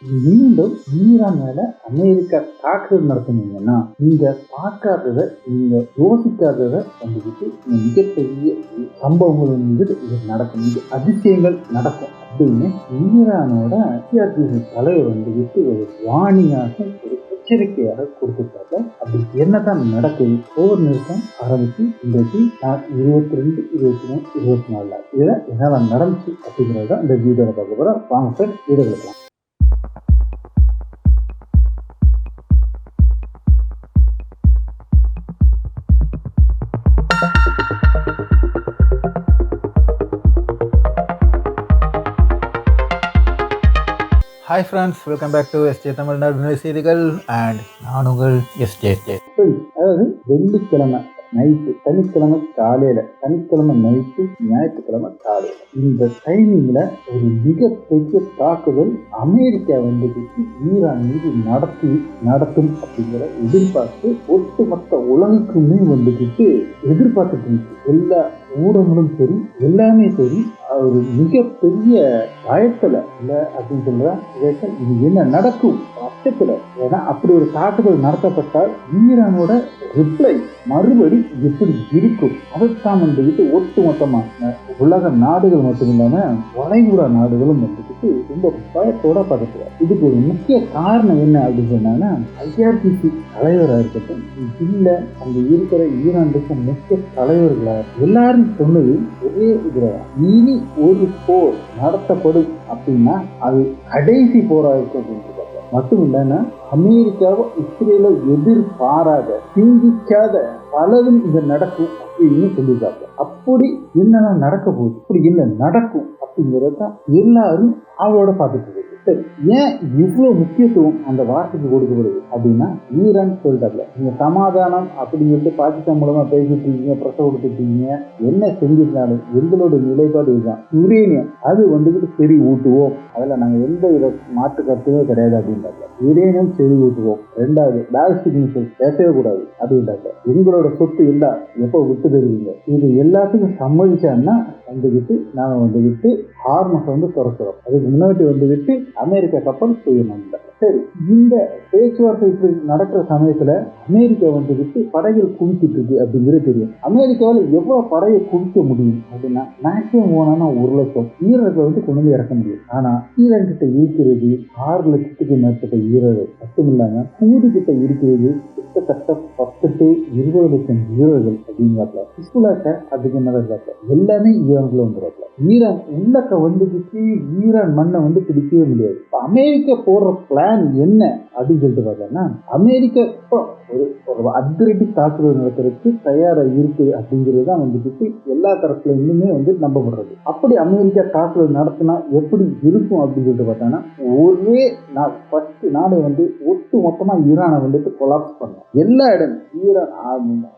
மீண்டும் ஈரான் மேல அமெரிக்கா தாக்குதல் நடத்துனீங்கன்னா நீங்க பார்க்காதத, நீங்க யோசிக்காதத வந்துக்கிட்டு மிகப்பெரிய சம்பவங்கள் வந்துட்டு இது நடக்கும், இது அதிசயங்கள் நடக்கும் அப்படின்னு ஈரானோட சிஆர்பிசி தலைவர் வந்துக்கிட்டு ஒரு வார்னிங்காக, ஒரு எச்சரிக்கையாக கொடுத்துருக்காங்க. அப்படி என்னதான் நடக்குது? போர் நிறுத்தம் ஆரம்பிச்சு இன்றைக்கு 22, 23, 24 இதுல என்னெல்லாம் நடந்துச்சு அப்படிங்கிறத இந்த வீடியோல பார்க்க போறோம். வாங்க சார் வீடியோ எடுக்கலாம். Hi friends, welcome back to SJ Tamil Nadu செய்திகள் அண்ட் நான் உங்கள் எஸ்ஜே. அதாவது வெள்ளிக்கிழமை நைட்டு, சனிக்கிழமை காலையில, சனிக்கிழமை நைட்டு, ஞாயிற்றுக்கிழமை காலையில, இந்த டைமிங்ல ஒரு மிகப்பெரிய தாக்குதல் அமெரிக்கா வந்துட்டு ஈரான் மீது நடத்தும் அப்படிங்கிற எதிர்பார்த்து ஒட்டுமொத்த உலகுக்குமே வந்துக்கிட்டு எதிர்பார்த்துட்டு இருந்துச்சு. எல்லா ஊடகங்களும் சரி, எல்லாமே சரி, ஒரு மிகப்பெரிய பயத்துல இல்ல அப்படின்னு சொல்ற இது என்ன நடக்கும் பட்சத்துல. ஏன்னா அப்படி ஒரு தாக்குதல் நடத்தப்பட்டால் ஈரானோட ரிப்ளை மறுபடி எப்படி இருக்கும், அதைத்தான் வந்துக்கிட்டு ஒட்டுமொத்தமாக உலக நாடுகள் மட்டும் இல்லாம வளைகுடா நாடுகளும் வந்துக்கிட்டு ரொம்ப பயத்தோட பார்த்துக்கிறார். இதுக்கு ஒரு முக்கிய காரணம் என்ன அப்படின்னு சொன்னாங்கன்னா, ஐஆர்பிசி தலைவராக இருக்கட்டும், இல்ல அங்க இருக்கிற ஈரான் இருக்க முக்கிய தலைவர்களா எல்லாரும் சொன்னது ஒரே இதுதான், இனி ஒரு போர் நடத்தப்படும் அப்படின்னா அது கடைசி போரா இருக்கும் அப்படின்னு மட்டும் இல்லைன்னா அமெரிக்காவை இஸ்ரேலை எதிர்பாராத, சிந்திக்காத பலரும் இங்க நடக்கும் அப்படின்னு சொல்லியிருக்காங்க. அப்படி என்னென்ன நடக்க போகுது, இப்படி என்ன நடக்கும் அப்படிங்கறதான் எல்லாரும் அவளோட பார்த்துட்டு இருக்கு. ஏன் இவ்வளவு முக்கியத்துவம் அந்த வார்த்தைக்கு கொடுக்கப்படுது அப்படின்னா, ஈரான் சொல்லிட்டாங்க, நீங்க சமாதானம் அப்படின்னு சொல்லிட்டு பாகிஸ்தான் மூலமா பேசிட்டு இருக்கீங்க, பிரச கொடுத்துட்டீங்க, என்ன செஞ்சிருந்தாலும் எங்களோட நிலைப்பாடு இதுதான், யுரேனியம் அது வந்துட்டு செறி ஊட்டுவோம், அதுல நாங்க எந்த வித மாற்று கருத்துமே கிடையாது அப்படின்றாங்க. யுரேனியம் செறி ஊட்டுவோம். ரெண்டாவது, பேலிஸ்டிக் மிசைல் பேசவே கூடாது அப்படின்றாங்க. எங்களோட சொத்து எல்லாம் எப்போ விட்டு தருவீங்க, இது எல்லாத்துக்கும் சம்மதிச்சான்னா வந்துகிட்டு நாம வந்துகிட்டு ஹார்மஸ் வந்து துறக்கிறோம், அதுக்கு முன்னாடி வந்துகிட்டு அமெரிக்கா கப்பல் போயிடணும். சரி, இந்த பேச்சுவார்த்தை இப்படி நடக்கிற சமயத்துல அமெரிக்கா வந்துகிட்டு படைகள் குவிச்சிட்டு இருக்கு அப்படிங்கிறது தெரியும். அமெரிக்காவில் எவ்வளவு படையை குவிக்க முடியும் அப்படின்னா, மேக்சிமம் போனா 1,00,000 வீரர்களை வந்து கொண்டு வந்து இறக்க முடியும். ஆனா ஈரான் கிட்ட இருக்கிறது 6 லட்சத்துக்கு மேற்பட்ட வீரர்கள் மட்டும் இல்லாம கூடு கிட்ட இருக்கிறது கிட்டத்தட்ட 10 to 20 லட்சம் வீரர்கள் அப்படிங்கிறாப்ல. ஹிஸ்புல்லாட்ட அதுக்கு மேல எல்லாமே ஈரானுக்குள்ள வந்துடுறாப்ல. ஈரான் உள்ளக்க வந்துக்கிட்டு ஈரான் மண்ணை வந்து பிடிக்கவே முடியாது. அமெரிக்கா போடுற பிளான் என்ன அப்படின்னு சொல்லிட்டு பார்த்தோம்னா, அமெரிக்கா இப்போ ஒரு அதிரடி தாக்குதல் நடத்துறதுக்கு தயாரா இருக்கு அப்படிங்கிறது தான் வந்துட்டு எல்லா தரப்புல இன்னுமே வந்து நம்பப்படுறது. அப்படி அமெரிக்கா தாக்குதல் நடத்தினா எப்படி இருக்கும் அப்படின்னு சொல்லிட்டு பார்த்தோம்னா, ஒரே ஃபர்ஸ்ட் நாடு வந்து ஒட்டு மொத்தமா ஈரானை வந்துட்டு கொலாப்ஸ் பண்ணும். எல்லா இடம் ஈரான்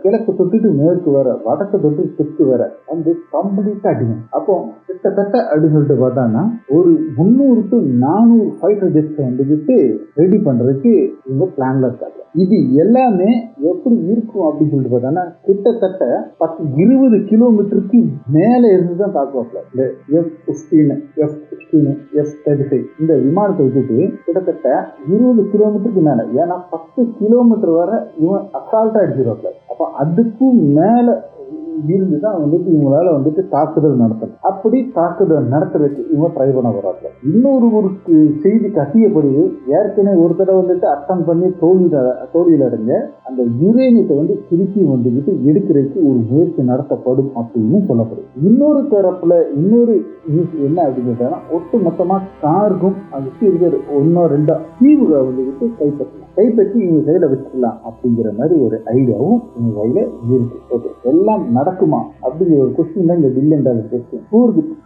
கிழக்கு தொட்டுட்டு மேற்கு வர, வடக்கு தொட்டு தெற்கு வர வந்து கம்ப்ளீட்டா அடிக்கும். அப்போ கிட்டத்தட்ட அப்படின்னு சொல்லிட்டு பார்த்தாங்கன்னா ஒரு 300 to 400 ஃபைட்டர் ஜெட்ஸ் வந்துட்டு ரெடி பண்றதுக்கு இவங்க பிளான்ல இருக்காங்க. இது எல்லாமே எப்படி இருக்கும் அப்படின்னு சொல்லிட்டு பார்த்தோம்னா, கிட்டத்தட்ட 10-20 கிலோமீட்டருக்கு மேல இருந்துதான் தாக்குவாப்ல. இந்த F-15, F-16, F-35 இந்த விமானத்தை வச்சுட்டு கிட்டத்தட்ட 20 கிலோமீட்டருக்கு மேல, ஏன்னா 10 கிலோமீட்டர் வரை இவன் அசால்ட்டா அடிச்சிருவாப்ல. அப்ப அதுக்கும் மேல இருந்துதான் வந்துட்டு இவங்களால வந்துட்டு தாக்குதல் நடத்தணும். அப்படி தாக்குதல் நடத்துறதுக்கு இவங்க ட்ரை பண்ண வராங்க. இன்னொரு செய்தி கசியப்படுது, ஏற்கனவே ஒரு தடவை வந்துட்டு அட்டம் பண்ணி தோல்வியில் அடைஞ்ச அந்த யுரேனியத்தை வந்து திருப்பி வந்துட்டு எடுக்கிறதுக்கு ஒரு முயற்சி நடத்தப்படும் அப்படின்னு சொல்லப்படுது. இன்னொரு தரப்புல இன்னொரு நியூஸ் என்ன அப்படின்னு ஒட்டு மொத்தமா காருக்கும் அதுக்கு இருக்கிற 1-2 தீவுகளை வந்துட்டு கைப்பற்றி இவங்க கையில வச்சுக்கலாம் அப்படிங்கிற மாதிரி ஒரு ஐடியாவும் இவங்க கையில இருக்கு. எல்லாம் நடக்குமா அப்படிங்கிற ஒரு கொஸ்டின் தான் இந்த $1 பில்லியன் கொஸ்டின்.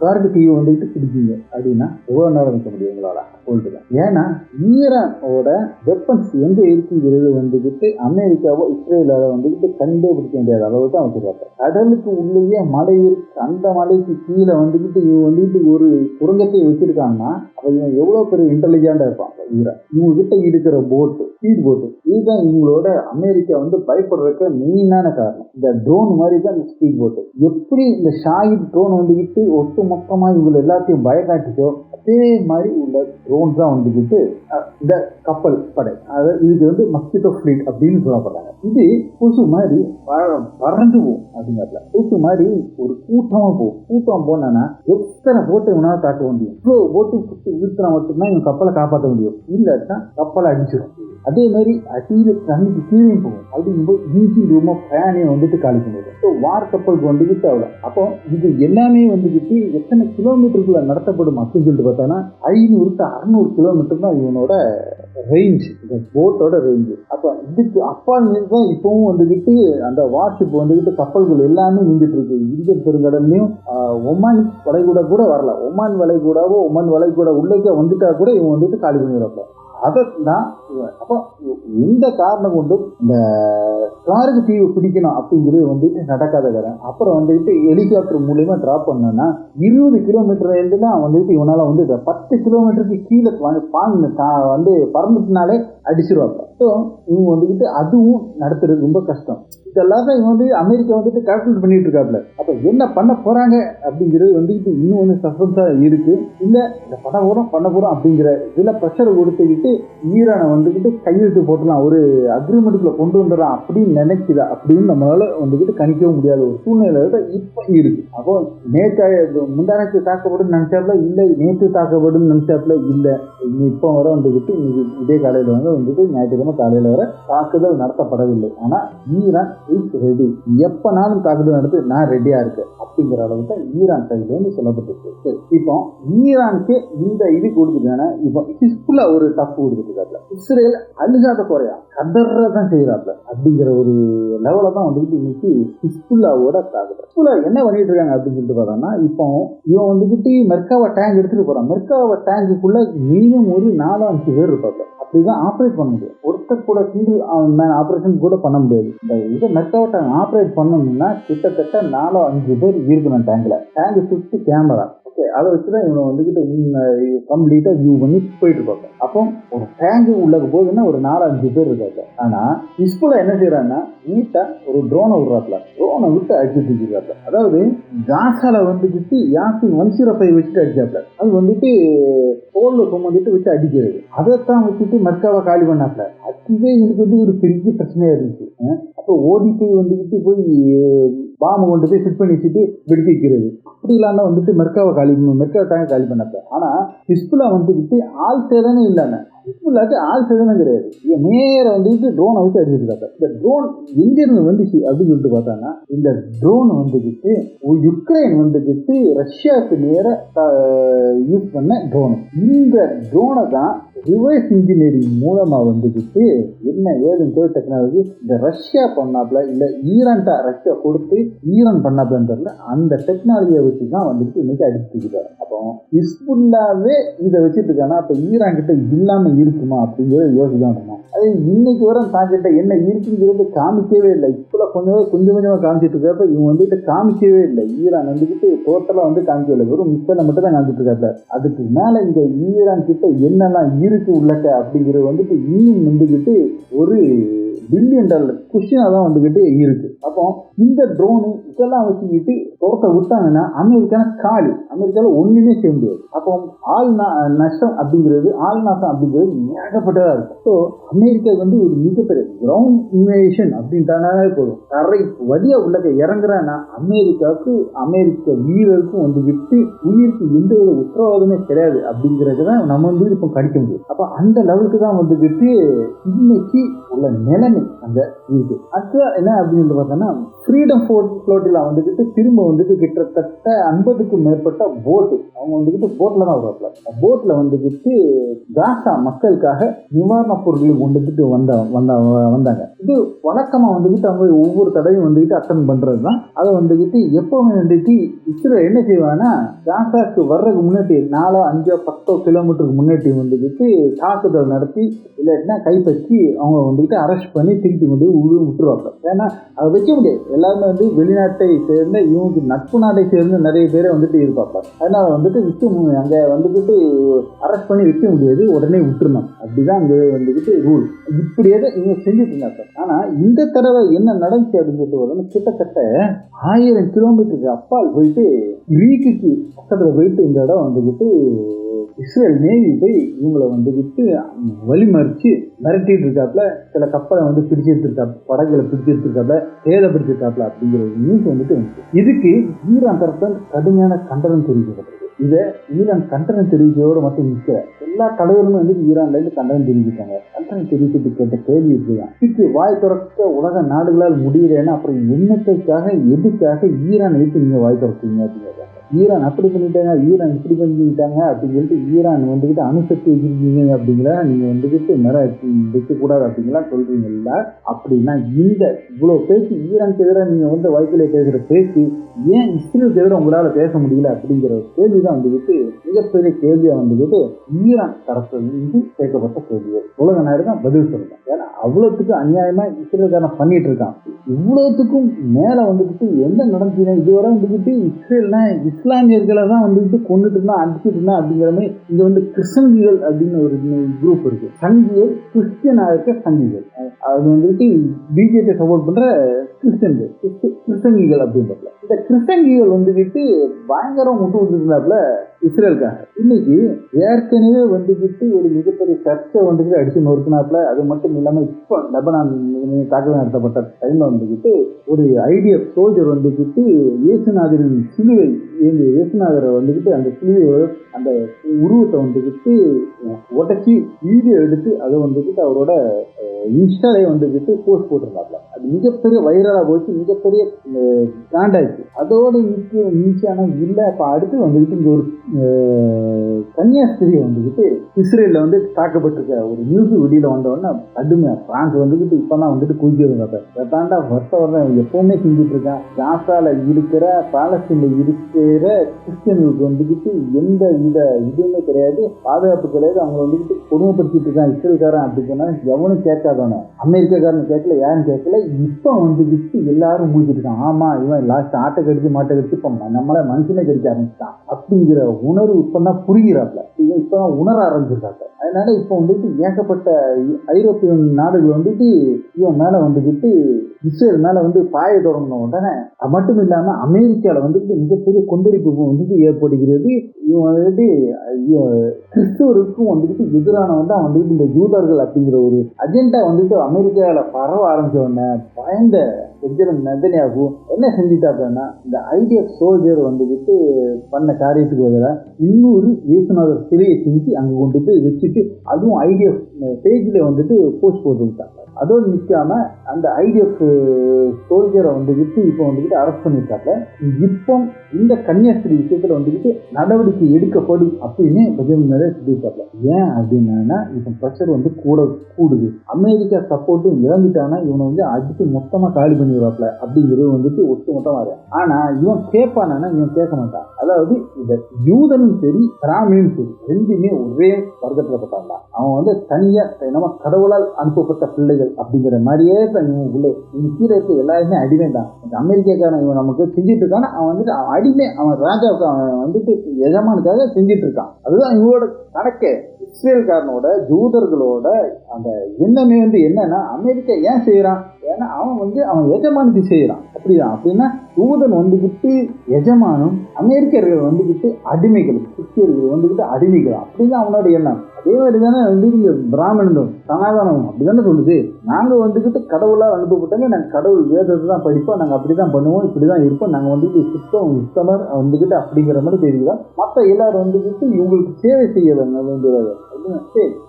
காருக்கு தீவு வந்துட்டு பிடிக்குங்க அப்படின்னா எவ்வளவு நேரம் வைக்க முடியும் உங்களால சொல்லிட்டு. ஏன்னா ஈரானோட வெப்பன்ஸ் எங்க இருக்குங்கிறது வந்துட்டு அமெரிக்காவோ இஸ்ரேலால வந்துட்டு கண்டே பிடிக்க முடியாத அளவுக்கு அவங்க சொல்றாங்க. கடலுக்கு உள்ளேயே மலை இருக்கு, அந்த மலைக்கு கீழே வந்துட்டு இவங்க வந்துட்டு ஒரு சுரங்கத்தை வச்சிருக்காங்கன்னா அப்ப இவன் எவ்வளவு பெரிய இன்டெலிஜென்டா இருப்பாங்க ஈரான். இவங்க கிட்ட இருக்கிற போட்டு ஸ்பீட் போட்டு. இதுதான் இவங்களோட அமெரிக்கா வந்து பயப்படுறதுக்கு மெயினான காரணம். இந்த ட்ரோன் மாதிரி தான் இந்த ஸ்பீட் போட்டு. எப்படி இந்த ஷாஹித் ட்ரோன் வந்துக்கிட்டு ஒட்டு மொத்தமாக இவங்க எல்லாத்தையும் பயக்காட்டிச்சோ அதே மாதிரி உள்ள ட்ரோன் தான் வந்துக்கிட்டு இந்த கப்பல் படை, அதாவது இதுக்கு வந்து மஸ்கிட்டோ ஃபிளீட் அப்படின்னு சொல்லப்படுறாங்க. இது கொசு மாதிரி பறந்து போகும். அப்படிங்கிறதுல கொசு மாதிரி ஒரு கூட்டமா போகும். கூட்டம் போனா எத்தனை போட்டு இவனால தாக்க முடியும். இவ்வளோ போட்டு சுற்றி இழுத்துனா மட்டும்தான் இவன் கப்பலை காப்பாற்ற முடியும். இல்லாட்டா கப்பலை அடிச்சிடும். அதே மாதிரி அடியில தண்ணிக்கு கீழே போகும். அப்படிங்கும்போது இன்ஜின் ரூமோ ஃபேனே வந்துட்டு காலி பண்ணிடும். ஸோ வார் கப்பலுக்கு வந்துக்கிட்டு அவ்வளோ. அப்போ இது எல்லாமே வந்துக்கிட்டு எத்தனை கிலோமீட்டருக்குள்ள நடத்தப்படும் அப்படின்னு சொல்லிட்டு பார்த்தோன்னா 500-600 கிலோமீட்டர் தான் இவனோட ரேஞ்ச், இந்த போட்டோட ரேஞ்சு. அப்போ இதுக்கு அப்பால் தான் இப்பவும் வந்துக்கிட்டு அந்த வார்ஷிப் வந்துக்கிட்டு கப்பல்கள் எல்லாமே நின்றுட்டு இருக்கு. இந்திய பெருங்கடல்லையும் ஒமான் வளைகுடா கூட வரல. ஒமான் வளைகுடா உள்ளே வந்துட்டா கூட இவன் வந்துட்டு காலி பண்ணிடுறாப்ல. அதான் அப்போ எந்த காரணம் கொண்டு இந்த காருக்கு தீவு பிடிக்கணும் அப்படிங்கிறது வந்துட்டு நடக்காத கதை. அப்புறம் வந்துட்டு ஹெலிகாப்டர் மூலியமா டிராப் பண்ணோன்னா 20 கிலோமீட்டர் இருந்துலாம் வந்துட்டு இவனால வந்து 10 கிலோமீட்டருக்கு கீழே வந்து பறந்துட்டுனாலே அடிச்சிருவாங்க. ஸோ இவங்க வந்துக்கிட்டு அதுவும் நடத்துறது ரொம்ப கஷ்டம். இதெல்லாம் தான் இவன் வந்து அமெரிக்கா வந்துட்டு கால்குலேட் பண்ணிட்டு இருக்காப்புல. அப்போ என்ன பண்ண போறாங்க அப்படிங்கிறது வந்துக்கிட்டு இன்னும் வந்து சஸ்பென்ஸா இருக்கு. இல்லை இந்த பண்ண போறோம் அப்படிங்கிற இதுல ப்ரெஷர் கொடுத்துக்கிட்டு ஈரானை வந்துக்கிட்டு கையெழுத்து போட்டுலாம் ஒரு அக்ரிமெண்ட்டுக்குள்ள கொண்டு வந்துடலாம் அப்படின்னு நினைக்குதா அப்படின்னு நம்மளால வந்துக்கிட்டு கணிக்கவும் முடியாத ஒரு சூழ்நிலை இப்போ இருக்கு. அப்போ முந்தானத்து தாக்கப்படும் நினைச்சாப்புல இல்லை, நேற்று தாக்கப்படும் நினைச்சாப்புல இல்லை. இப்போ வர வந்துக்கிட்டு இதே காலையில் வந்துட்டு ஞாயிற்றுக்கிழமை காலையில் வர தாக்குதல் நடத்தப்படவில்லை. ஆனா ஈரான் இஸ் ரெடி, எப்பனாலும் தாக்குதல் நடத்து நான் ரெடியா இருக்கேன் அப்படிங்கிற அளவுக்கு தான் ஈரான் சைடுல இருந்து சொல்லப்பட்டிருக்கு. சரி, இப்போ ஈரானுக்கு இந்த இது கொடுத்துட்டாங்கன்னா இப்போ ஹிஸ்புல்லா ஒரு டஃப் கொடுத்துருக்காப்ல. இஸ்ரேல் அழுகாத குறையா கதறதான் செய்யறாப்ல அப்படிங்கிற ஒரு லெவல தான் வந்துட்டு இன்னைக்கு ஹிஸ்புல்லாவோட தாக்குதல். ஹிஸ்புல்லா என்ன பண்ணிட்டு இருக்காங்க அப்படின்னு சொல்லிட்டு பார்த்தோம்னா, இப்போ இவன் வந்துட்டு மெர்காவா டேங்க் எடுத்துட்டு போறான். மெர்காவா டேங்குக்குள்ள மினிமம் ஒரு 4-5 பேர் இருப்பாப்ல. அப்படிதான் ஆப்ரேட் பண்ண முடியும். ஒருத்தர் கூட சிங்கிள் மேன் ஆப்ரேஷன் கூட பண்ண முடியாது. இந்த இதை மெர்காவா டேங்க் ஆப்ரேட் பண்ணணும்னா கிட்டத்தட்ட 4-5 பேர் இருக்கணும் டேங்க்ல. டேங்க் சுற்றி கேமரா, அதை வச்சுதான் இவனை வந்துகிட்டு கம்ப்ளீட்டா வியூ பண்ணி போயிட்டு இருப்பாங்க. அப்போ ஒரு டேங்கு உள்ள போகுதுன்னா ஒரு 4-5 பேர் இருக்காங்க. ஆனா ஹிஸ்புல்லா என்ன செய்யறாங்கன்னா நீட்டா ஒரு ட்ரோனை விடுறாப்ல. ட்ரோனை விட்டு அடிச்சுட்டு இருக்காப்ல. அதாவது காசால வந்துட்டு யாசின் 105 வச்சுட்டு அடிச்சாப்ல. அது வந்துட்டு தோல்ல சுமந்துட்டு வச்சு அடிக்கிறது. அதைத்தான் வச்சுட்டு மெர்காவை காலி பண்ணாப்ல. அதுவே எனக்கு வந்து ஒரு பெரிய பிரச்சனையா இருந்துச்சு. அப்போ ஓடி போய் வந்துக்கிட்டு போய் பாம்பு கொண்டு போய் ஃபிட் பண்ணி வச்சுட்டு வெடிக்க வைக்கிறது. அப்படி இல்லாம வந்துட்டு மெர்காவை டேங்க் காலி பண்ணாப்ல. ஆனா ஹிஸ்புல்லா வந்துக்கிட்டு ஆள் சேதனே இல்லாம ஹிஸ்புல்லாக்கு ஆள் சேதனை கிடையாது. நேர வந்துட்டு ட்ரோனை வச்சு அடிச்சுட்டு. இந்த ட்ரோன் எங்க இருந்து வந்துச்சு அப்படின்னு சொல்லிட்டு பார்த்தாங்கன்னா, இந்த ட்ரோன் வந்துக்கிட்டு யுக்ரைன் வந்துக்கிட்டு ரஷ்யாவுக்கு நேர யூஸ் பண்ண ட்ரோன். இந்த ட்ரோனை தான் ரிவர்ஸ் இன்ஜினியரிங் மூலமா வந்துக்கிட்டு என்ன ஏதுன்னு டெக்னாலஜி இந்த ரஷ்யா பண்ணாப்ல இல்ல ஈரான்டா ரஷ்யா கொடுத்து ஈரான் பண்ணாப்லன்னு தெரியல. அந்த டெக்னாலஜியை வச்சுதான் வந்துட்டு இன்னைக்கு அடிச்சுட்டு. அப்போ ஹிஸ்புல்லாவே இதை வச்சுட்டு இருக்கானா, அப்ப ஈரான் கிட்ட இல்லாம இருக்குமா அப்படிங்கிறத யோசிக்கணும். அது இன்னைக்கு வர தாக்கிட்ட என்ன இருக்குங்கிறது காமிக்கவே இல்லை. இப்ப கொஞ்சமா காமிச்சிட்டு இருக்கப்ப இவங்க வந்துட்டு காமிக்கவே இல்லை. ஈரான் வந்துக்கிட்டு டோட்டலா வந்து காமிக்கவில்லை, வெறும் மிஸ்ஸை மட்டும் தான் காமிச்சிட்டு இருக்காங்க. அதுக்கு மேல இந்த ஈரான் கிட்ட என்னெல்லாம் இருக்கு உள்ளக்க அப்படிங்கிறது வந்துட்டு இன்னும் வந்துக்கிட்டு ஒரு $1 பில்லியன் கொஸ்டினா தான் வந்துக்கிட்டு இருக்கு. அப்போ இந்த ட்ரோனு இதெல்லாம் வச்சுக்கிட்டு தோட்ட விட்டாங்கன்னா அமெரிக்காவில் ஒண்ணுமே செய்ய முடியாது. அப்போ ஆள் நஷ்டம் அப்படிங்கிறது ஏகப்பட்டதா இருக்கும். ஸோ அமெரிக்கா வந்து ஒரு மிகப்பெரிய கிரவுண்ட் இன்வேஷன் அப்படின்ட்டாலே போதும். தரை வழியா உள்ளக்க இறங்குறான்னா அமெரிக்க வீரருக்கும் வந்துக்கிட்டு உயிருக்கு எந்த ஒரு உத்தரவாதமே கிடையாது அப்படிங்கிறது தான் நம்ம வந்து இப்போ கடிக்க முடியும். அப்போ அந்த லெவலுக்கு தான் வந்துக்கிட்டு இன்னைக்கு உள்ள நிலைமை அங்க இருக்கு. அடுத்த என்ன அப்படின்னு பார்த்தோம்னா, ஃப்ரீடம் ஃப்ளோட்டில் வந்துக்கிட்டு திரும்ப வந்துட்டு கிட்டத்தட்ட 50க்கும் மேற்பட்ட போட்டு அவங்க வந்துக்கிட்டு போட்ல தான் வருவாப்ல. போட்ல வந்துக்கிட்டு காசா மக்களுக்காக நிவாரணப் பொருட்கள் கொண்டுக்கிட்டு வந்தாங்க. இது வழக்கமா வந்துக்கிட்டு அவங்க ஒவ்வொரு தடையும் வந்துக்கிட்டு அட்டன் பண்றது தான். அதை வந்துக்கிட்டு எப்பவுமே வந்துட்டு இஸ்ரேல் என்ன செய்வாங்கன்னா, காசாக்கு வர்றதுக்கு முன்னாடி 4-5-10 கிலோமீட்டருக்கு முன்னாடி வந்துக்கிட்டு தாக்குதல் நடத்தி இல்லாட்டினா கைப்பற்றி அவங்க வந்துக்கிட்டு அரெஸ்ட் பண்ணி பண்ணி திருப்பி கொண்டு விட்டுருவாங்க. ஏன்னா அதை வைக்க முடியாது. எல்லாருமே வந்து வெளிநாட்டை சேர்ந்த இவங்க நட்பு நாட்டை சேர்ந்த நிறைய பேரை வந்துட்டு இருப்பாங்க. அதனால வந்துட்டு அங்கே வந்துக்கிட்டு அரெஸ்ட் பண்ணி வைக்க முடியாது, உடனே விட்டுருணும். அப்படிதான் அங்கே வந்துக்கிட்டு ரூல். இப்படியே இவங்க செஞ்சுட்டு இருந்தாங்க. ஆனால் இந்த தடவை என்ன நடந்துச்சு அப்படின்னு சொல்லிட்டு கிட்டத்தட்ட 1000 கிலோமீட்டருக்கு அப்பால் போயிட்டு கிரீக்குக்கு பக்கத்தில் போயிட்டு இந்த இடம் வந்துக்கிட்டு இஸ்ரேல் நேவி போய் இவங்களை வந்துக்கிட்டு வழிமறிச்சு மிரட்டிட்டு இருக்காப்புல. சில கப்பலை வந்து பிடிச்சிருக்காப்புல, படகுகளை பிடிச்சிருக்காப்புல, சேதப்படுத்திருக்காப்புல அப்படிங்கிற ஒரு நியூஸ் வந்துட்டு வந்துச்சு. இதுக்கு ஈரான் தரப்பில் கடுமையான கண்டனம் தெரிவிக்கப்பட்டது. இதை ஈரான் கண்டனம் தெரிவிக்கிறதோடு மட்டும் நிற்கிற எல்லா தலைவர்களும் வந்து ஈரான்ல இருந்து கண்டனம் தெரிவித்தாங்க. கண்டனம் தெரிவிச்சுட்டு கேட்ட கேள்வி இருக்குதான், இதுக்கு வாய் திறக்க உலக நாடுகளால் முடியலன்னா அப்புறம் என்னத்துக்காக எதுக்காக ஈரான் வைத்து நீங்க வாய் திறக்கீங்க அப்படிங்கிறாங்க. ஈரான் அப்படி பண்ணிட்டாங்க, ஈரான் இப்படி பண்ணிட்டாங்க அப்படின்னு சொல்லிட்டு ஈரான் வந்துக்கிட்டு அணுசக்தி வச்சிருக்கீங்க அப்படிங்கிற நீங்க வந்துக்கிட்டு வைக்கக்கூடாது அப்படிங்கலாம் சொல்றீங்கல்ல. அப்படின்னா இந்த இவ்வளவு பேச்சு ஈரானுக்கு எதிராக நீங்க வந்து வாய்ப்பிலே பேசுற பேச்சு ஏன் இஸ்ரேலுக்கு எதிராக உங்களால பேச முடியல அப்படிங்கிற கேள்விதான் வந்துக்கிட்டு மிகப்பெரிய கேள்வியா வந்துக்கிட்டு ஈரான் தரப்புல இருந்து கேட்கப்பட்ட கேள்விகள். உலக நாடு தான் பதில் சொல்லுங்க. ஏன்னா அவ்வளவுக்கு அநியாயமா இஸ்ரேல்காரன் பண்ணிட்டு இருக்கான். இவ்வளவுக்கும் மேல வந்துக்கிட்டு என்ன நடந்துச்சுன்னா இதுவரை வந்துக்கிட்டு இஸ்ரேல்னா இஸ்லாமியர்களை தான் வந்துட்டு கொண்டுட்டு இருந்தா அடிச்சுட்டு இருந்தா அப்படிங்கிற மாதிரி. இங்க வந்து கிறிஸ்தங்கிகள் அப்படின்னு ஒரு குரூப் இருக்கு. சங்கிகள், கிறிஸ்டியனா இருக்க சங்கிகள். அது வந்துட்டு பிஜேபி சப்போர்ட் பண்ற கிறிஸ்தங்கிகள், கிறிஸ்தங்கிகள் அப்படின்றதுல இந்த கிறிஸ்தங்கிகள் வந்துக்கிட்டு பயங்கரம் முட்டு விட்டுருந்தாப்புல இஸ்ரேலுக்காக. இன்னைக்கு ஏற்கனவே வந்துக்கிட்டு ஒரு மிகப்பெரிய சர்ச்சை வந்துக்கிட்டு அடிச்சு நொறுக்கினாப்புல. அது மட்டும் இல்லாம இப்போ லெபனான் தாக்குதல் நடத்தப்பட்ட டைம்ல வந்துக்கிட்டு ஒரு ஐடிஎஃப் சோல்ஜர் வந்துக்கிட்டு இயேசுநாதரின் சிலுவை இயேசுநாதரை வந்துக்கிட்டு அந்த சிலுவை அந்த உருவத்தை வந்துக்கிட்டு உடச்சி வீடியோ எடுத்து அதை வந்துக்கிட்டு அவரோட இன்ஸ்டாலே வந்துக்கிட்டு போஸ்ட் போட்டிருந்தாப்புல. அது மிகப்பெரிய வைரலா போச்சு, மிகப்பெரிய காண்டாச்சு. அதோட ஈஸியான இல்லை. இப்போ அடுத்து வந்துக்கிட்டு இங்க ஒரு கன்னியாஸ்திரியை வந்துக்கிட்டு இஸ்ரேலில் வந்து தாக்கப்பட்டிருக்க ஒரு நியூஸ் வெளியில வந்தோடனே கடுமையா பிரான்ஸ் வந்துக்கிட்டு இப்பதான் வந்துட்டு குதிச்சிருந்தாங்க. தாண்டா வருஷம் எப்பவுமே செஞ்சுட்டு இருக்கான். காசால இருக்கிற பாலஸ்தீன்ல இருக்கிற கிறிஸ்டியன்களுக்கு வந்துக்கிட்டு எந்த இந்த இதுவுமே கிடையாது, பாதுகாப்பு கிடையாது. அவங்க வந்துக்கிட்டு கொடுமைப்படுத்திட்டு இருக்கான் இஸ்ரேல்காரன் அப்படி சொன்னா எவனும் கேட்காதவன. அமெரிக்காக்காரன் கேட்கல, யாரும் கேட்கல. இப்ப வந்துக்கிட்டு எல்லாரும் முடிச்சுட்டு இருக்கான். ஆமா இவன் லாஸ்ட் ஆட்டை கடிச்சு மாட்டை கடிச்சு இப்ப நம்மள மனுஷனே கடிக்க ஆரம்பிச்சிட்டான் அப்படிங்கிற உணர்வு இப்பதான் புரிகிறாப்ல. இப்பதான் உணர ஆரம்பிச்சிருக்காங்க. அதனால இப்ப வந்துட்டு ஏகப்பட்ட ஐரோப்பிய நாடுகள் வந்துட்டு இவன் மேல வந்துக்கிட்டு இஸ்ரேல் மேல வந்து பாய தொடங்கின உடனே அது மட்டும் இல்லாம அமெரிக்கால வந்துட்டு மிகப்பெரிய கொந்தளிப்பு வந்துட்டு ஏற்படுகிறது. இவன் வந்துட்டு கிறிஸ்துவருக்கும் வந்துட்டு எதிரான வந்துட்டு இந்த யூதர்கள் அப்படிங்கிற ஒரு அஜெண்டா வந்துட்டு அமெரிக்கால பரவ ஆரம்பிச்ச உடனே பயந்த பெஞ்சமின் நெதன்யாகு என்ன செஞ்சுட்டாங்கன்னா இந்த ஐடிஎஃப் சோல்ஜர் வந்துக்கிட்டு பண்ண காரியத்துக்கு பதிலாக இன்னொரு இயேசுநாதர் சிலையை செஞ்சு அங்கே கொண்டு போய் வச்சுட்டு அதுவும் ஐடிஎஃப் பேஜில் வந்துட்டு போஸ்ட் போட்டுவிட்டாங்க. அதோடு நிற்காம அந்த ஐடிஎஃப் சோல்ஜரை வந்துக்கிட்டு இப்போ வந்துக்கிட்டு அரெஸ்ட் பண்ணியிருக்காங்க. இப்போ இந்த கன்னியாஸ்திரி விஷயத்துல வந்துக்கிட்டு நடவடிக்கை எடுக்கப்படும் அப்படின்னு பெஞ்சமின் நெதன்யாகு சொல்லியிருக்காங்க. ஏன் அப்படின்னா இப்போ ப்ரெஷர் வந்து கூடுது. அமெரிக்கா சப்போர்ட்டும் இழந்துட்டானா இவனை வந்து அடித்து மொத்தமாக காலி பண்ணிடுவாப்ல அப்படிங்கிறது வந்துட்டு ஒட்டு மொத்தமாக இருக்கு. ஆனா இவன் கேட்பானா இவன் கேட்க மாட்டான். அதாவது இந்த யூதனும் சரி பிராமணனும் சரி ரெண்டுமே ஒரே வர்க்கத்துல பட்டாங்க. அவன் வந்து தனியா நம்ம கடவுளால் அனுப்பப்பட்ட பிள்ளைகள் அப்படிங்கிற மாதிரியே தான் இவன் உள்ள கீழே இருக்க எல்லாருமே அடிமை தான். அமெரிக்காக்காரன் இவன் நமக்கு செஞ்சுட்டு இருக்கான அவன் வந்துட்டு அடிமை, அவன் ராஜாவுக்கு அவன் வந்துட்டு எஜமானுக்காக செஞ்சுட்டு இருக்கான். அதுதான் இவனோட கணக்கு. இஸ்ரேல்காரனோட யூதர்களோட அந்த எண்ணமே வந்து என்னன்னா அமெரிக்கா ஏன் செய்யறான், ஏன்னா அவன் வந்து அவன் எஜமானுக்கு செய்யறான். அப்படிதான். அப்படின்னா யூதன் வந்துக்கிட்டு எஜமானும் அமெரிக்கர்கள் வந்துக்கிட்டு அடிமைகள், கிறிஸ்தியர்கள் வந்துக்கிட்டு அடிமைகள். அப்படிதான் அவனோட எண்ணம். அதே மாதிரி தானே வந்து இங்க பிராமணனும் சனாதனம் அப்படிதானே சொல்லுது. நாங்க வந்துக்கிட்டு கடவுளால் அனுப்பப்பட்டாங்க, நாங்கள் கடவுள் வேதத்தை தான் படிப்போம், நாங்கள் அப்படிதான் பண்ணுவோம், இப்படிதான் இருப்போம், நாங்கள் வந்துட்டு உத்தமர் வந்துக்கிட்டு அப்படிங்கிற மாதிரி தெரியுதான். மற்ற எல்லாரும் வந்துக்கிட்டு இவங்களுக்கு சேவை செய்ய வேண்டியது.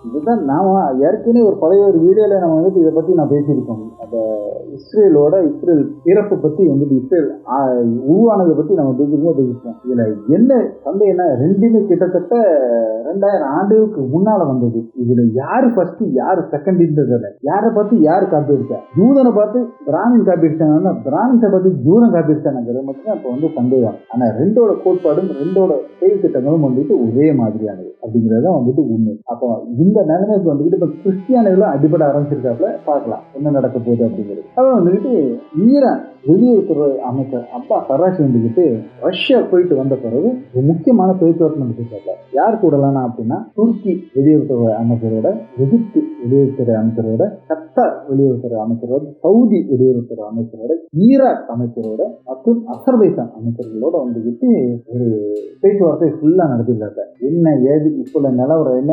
இதுதான் நாம ஏற்கனவே ஒரு பழைய ஒரு வீடியோல நம்ம வந்துட்டு இதை பத்தி நான் பேசியிருக்கோம். அந்த இஸ்ரேல் இறப்பு பத்தி வந்துட்டு இஸ்ரேல் உருவானதை பத்தி நம்ம பேசிப்போம். இதுல என்ன சந்தேகம்னா ரெண்டுமே கிட்டத்தட்ட 2000 ஆண்டுகளுக்கு முன்னால வந்தது. இதுல யாரு ஃபர்ஸ்ட் யாரு செகண்ட்ன்றதுல யாரை பார்த்து யாரு காப்பி அடிச்சா, யூதனை பார்த்து பிராமின் காப்பி அடிச்சாங்கன்னா பிராமின்ஸை பார்த்து யூதன் காப்பி அடிச்சாங்கிறது மட்டும் இப்ப வந்து சந்தேகம். ஆனா ரெண்டோட கோட்பாடும் ரெண்டோட செயல் திட்டங்களும் வந்துட்டு ஒரே மாதிரியானது அப்படிங்கறத வந்துட்டு உண்மை. அப்போ இந்த நிலைமைக்கு வந்துட்டு இப்ப கிறிஸ்டியானிகளும் அடிபட ஆரம்பிச்சிருக்காப்புல. பார்க்கலாம் என்ன நடக்க போகுது அப்படிங்கிறது. அதான் வந்துட்டு ஈரான் வெளியுறவுத்துறை அமைச்சர் அப்பாஸ் அராக்சி வந்துக்கிட்டு ரஷ்யா போயிட்டு வந்த பிறகு ஒரு முக்கியமான பேச்சுவார்த்தை நடத்திருக்காங்க. யார் கூடலானா அப்படின்னா துருக்கி வெளியுறவுத்துறை அமைச்சரோட, எகிப்து வெளியுறவுத்துறை அமைச்சரோட, கத்தார் வெளியுறவுத்துறை அமைச்சரோட, சவுதி வெளியுறவுத்துறை அமைச்சரோட, ஈராக் அமைச்சரோட மற்றும் அசர்பைசான் அமைச்சர்களோட வந்துக்கிட்டு ஒரு பேச்சுவார்த்தை ஃபுல்லா நடத்திருக்காங்க. என்ன ஏது இப்போ நிலவரம் என்ன,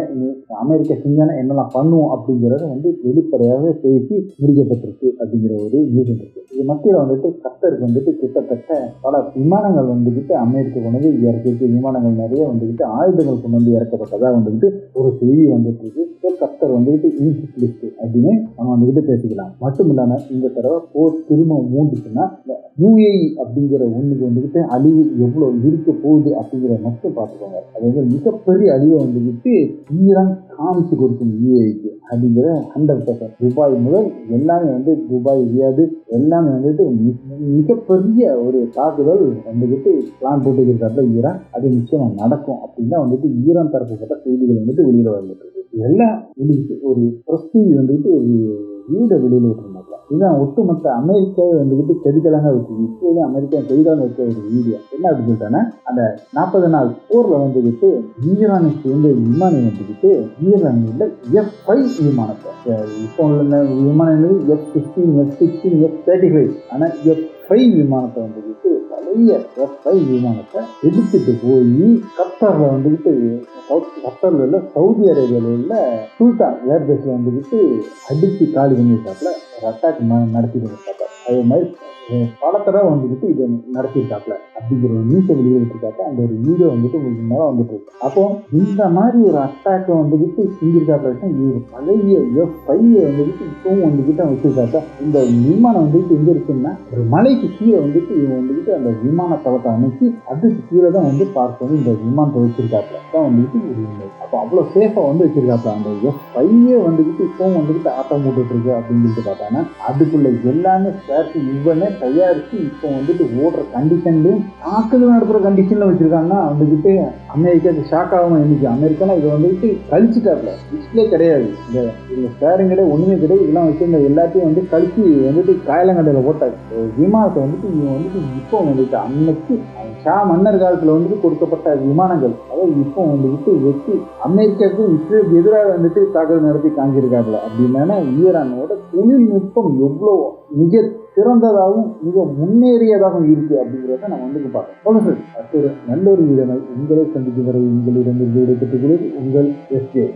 அமெரிக்கா செஞ்சானா என்னெல்லாம் பண்ணுவோம் அப்படிங்கிறத வந்து வெளிப்படையாகவே பேசி முடிக்கப்பட்டிருக்கு அப்படிங்கிற ஒரு நியூஸ் இருக்கு. இது மத்தியில் வந்துட்டு கத்தருக்கு வந்துட்டு கிட்டத்தட்ட பல விமானங்கள் வந்துக்கிட்டு அமெரிக்கா கொண்டு வந்து இறக்கிட்டு விமானங்கள் நிறைய வந்துக்கிட்டு ஆயுதங்கள் கொண்டு வந்து இறக்கப்பட்டதா வந்துக்கிட்டு ஒரு செய்தி வந்துட்டு இருக்கு. கத்தர் வந்துட்டு இன்சிஸ்ட் அப்படின்னு நம்ம வந்துக்கிட்டு பேசிக்கலாம். மட்டும் இல்லாம இந்த தடவை போர் திரும்ப மூண்டுச்சுன்னா UAE அப்படிங்கிற ஒண்ணுக்கு வந்துக்கிட்டு அழிவு எவ்வளவு இருக்க போகுது அப்படிங்கிறத மட்டும் பார்த்துக்கோங்க. அது வந்து மிகப்பெரிய அழிவை வந்துக்கிட்டு ஈரான் காமிச்சு கொடுக்கும் UAEக்கு அப்படிங்கிற 100%. துபாய் முதல் எல்லாமே வந்து துபாய் ரியாது எல்லாமே வந்துட்டு மிகப்பெரிய ஒரு தாக்குதல் வந்துக்கிட்டு பிளான் போட்டுக்கிறாப்புல ஈரான். அது நிச்சயமா நடக்கும் அப்படின்னு வந்துட்டு ஈரான் தரப்புப்பட்ட செய்திகள் வந்துட்டு வெளியில வந்துட்டு இருக்கு. எல்லாம் வெளியிட்டு ஒரு பிரஸ்டீஜ் வந்துட்டு ஒரு வீடை வெளியில விட்டுருந்தாங்க. இதுதான் ஒட்டுமொத்த அமெரிக்காவை வந்துக்கிட்டு செடிக்கலாங்க வச்சு இஸ்ரேலும் அமெரிக்கா செடிக்கலாங்க வச்ச ஒரு வீடியோ. என்ன அப்படின்னு சொல்லிட்டாங்கன்னா அந்த 40 நாள் போர்ல வந்துக்கிட்டு ஈரானை சேர்ந்த விமானம் வந்துக்கிட்டு ஈரானில் F-5 விமானத்தை இப்போ உள்ள விமானம் F-15, F-16, F-35 ஆனா F-5 விமானத்தை வந்துக்கிட்டு பழைய F-5 விமானத்தை எடுத்துட்டு போய் கத்தார்ல வந்துக்கிட்டு கத்தார்ல உள்ள சவுதி அரேபியாவில் உள்ள சுல்தான் ஏர்பேஸ்ல வந்துக்கிட்டு அடிச்சு காலி பண்ணியிருக்காப்புல ஒரு அட்டாக் நடத்திட்டு இருக்காங்க. அதே மாதிரி பல தடவை வந்துக்கிட்டு இதை நடத்திருக்காப்புல அப்படிங்கிற ஒரு நியூஸை வெளியிட்டிருக்காங்க. அந்த ஒரு வீடியோ வந்துட்டு உங்களுக்கு மேலே வந்துட்டு இருக்கு. அப்போ இந்த மாதிரி ஒரு அட்டாக்கை வந்துக்கிட்டு செஞ்சிருக்காப்புல இவர் பழைய F-5 வந்துக்கிட்டு இப்பவும் வந்துக்கிட்டு வச்சிருக்காங்க. இந்த விமானம் வந்துட்டு எங்க இருக்குன்னா ஒரு மலைக்கு கீழே வந்துட்டு இவங்க வந்துக்கிட்டு அந்த விமான தளத்தை அமைச்சு அதுக்கு கீழே தான் வந்து பார்க்கணும் இந்த விமானத்தை வச்சிருக்காப்புல தான் வந்துக்கிட்டு ஒரு உண்மை. அப்போ அவ்வளோ சேஃபாக வந்து வச்சிருக்காப்புல. அந்த F-5 வந்துக்கிட்டு இப்பவும் வந்துக்கிட்டு ஆட்டம் போட்டுட்டு இருக்கு அப்படின்னு சொல்லிட்டு பார்த்தாங்கன்னா அதுக்குள்ள எல்லாமே ஸ்பேர்ஸ் இவனே தயாரிச்சு இப்போ வந்துட்டு ஓடுற கண்டிஷன்லையும் தாக்குதல் நடத்துகிற கண்டிஷன்ல வச்சிருக்காங்கன்னா வந்துக்கிட்டு அமெரிக்காவுக்கு ஷாக் ஆகாம இன்னைக்கு அமெரிக்கானா இதை வந்துட்டு கழிச்சுட்டாப்புல. டிஸ்பிளே கிடையாது, இந்த ஸ்பேரிங் கிடையாது, ஒண்ணுமே கிடையாது. இதெல்லாம் வச்சிருந்த எல்லாத்தையும் வந்து கழிச்சு வந்துட்டு காயலங்கடையில போட்டாரு. விமானத்தை வந்துட்டு இவங்க வந்துட்டு இப்போ வந்துட்டு அன்னைக்கு ஷா மன்னர் காலத்துல வந்துட்டு கொடுக்கப்பட்ட விமானங்கள் அதாவது இப்போ வந்துட்டு வச்சு அமெரிக்காவுக்கு இஸ்ரேலுக்கு எதிராக வந்துட்டு தாக்குதல் நடத்தி காஞ்சிருக்காப்புல. அப்படின்னா ஈரானோட தொழில்நுட்பம் எவ்வளோ மிக சிறந்ததாகவும் மிக முன்னேறியதாகவும் இருக்கு அப்படிங்கிறத நம்ம வந்து பார்க்கலாம். அடுத்த நல்ல ஒரு வீடியோ உங்களை சந்திக்கும் வரை உங்களிடம் விடைபெற்றுகிறது உங்கள் SJ.